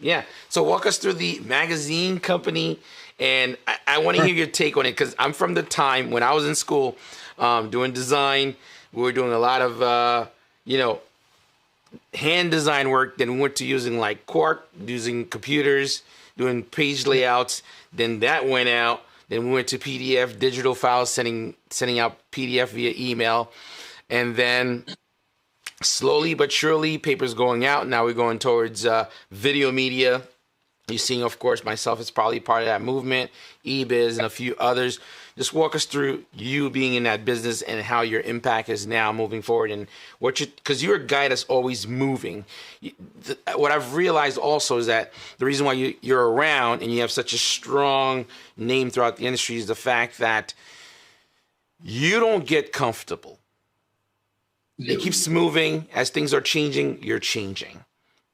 Yeah. So walk us through the magazine company, and I want to hear your take on it because I'm from the time when I was in school doing design. We were doing a lot of, hand design work. Then we went to using like Quark, using computers, doing page layouts. Then that went out. Then we went to PDF, digital files, sending out PDF via email, and then slowly but surely, papers going out. Now we're going towards video media. You're seeing, of course, myself is probably part of that movement, eBiz, and a few others. Just walk us through you being in that business and how your impact is now moving forward, and because you're a guy that's always moving. What I've realized also is that the reason why you're around and you have such a strong name throughout the industry is the fact that you don't get comfortable. It keeps moving. As things are changing, you're changing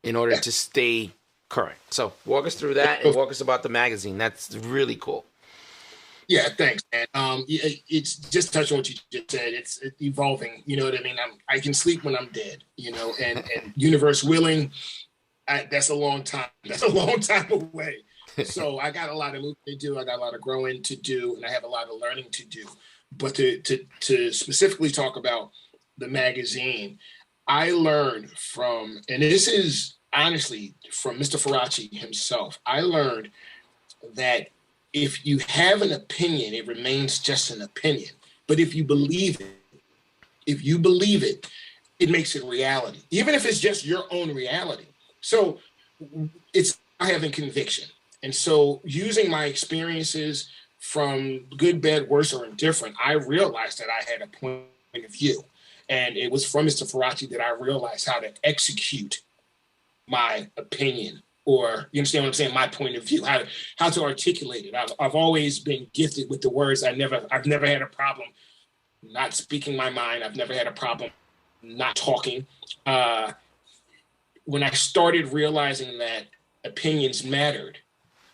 in order to stay current. So walk us through that and walk us about the magazine. That's really cool. Yeah, thanks, man. It's just touch on what you just said. It's evolving. You know what I mean? I can sleep when I'm dead, and universe willing, that's a long time. That's a long time away. So I got a lot of moving to do. I got a lot of growing to do, and I have a lot of learning to do. But to specifically talk about the magazine, I learned from, and this is honestly from Mr. Faraci himself, I learned that if you have an opinion, it remains just an opinion. But if you believe it, it makes it reality, even if it's just your own reality. So it's having conviction. And so using my experiences from good, bad, worse, or indifferent, I realized that I had a point of view. And it was from Mr. Faraci that I realized how to execute my opinion, or you understand what I'm saying? My point of view, how to articulate it. I've always been gifted with the words. I've never had a problem not speaking my mind. I've never had a problem not talking. When I started realizing that opinions mattered,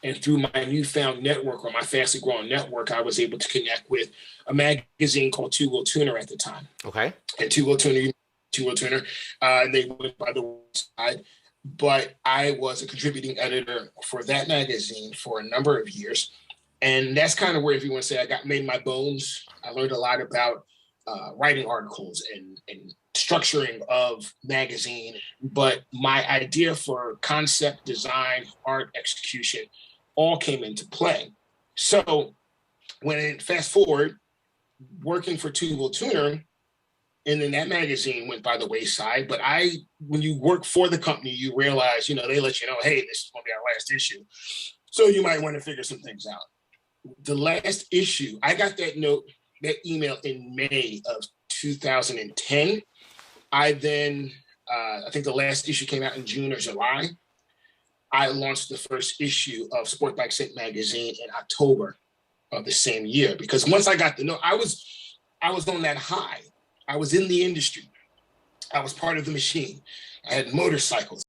and through my newfound network, or my fastly growing network, I was able to connect with a magazine called Two Wheel Tuner at the time. Okay. And Two Wheel Tuner, they went by the side. But I was a contributing editor for that magazine for a number of years. And that's kind of where, if you want to say, I made my bones. I learned a lot about writing articles and structuring of magazine. But my idea for concept, design, art, execution all came into play. So fast forward, working for Two Wheel Tuner, and then that magazine went by the wayside. But when you work for the company, you realize, they let you know, hey, this is going to be our last issue. So you might want to figure some things out. The last issue, I got that email in May of 2010. I think the last issue came out in June or July. I launched the first issue of Sport Bike Sync magazine in October of the same year, because once I got the note, I was on that high. I was in the industry. I was part of the machine. I had motorcycles.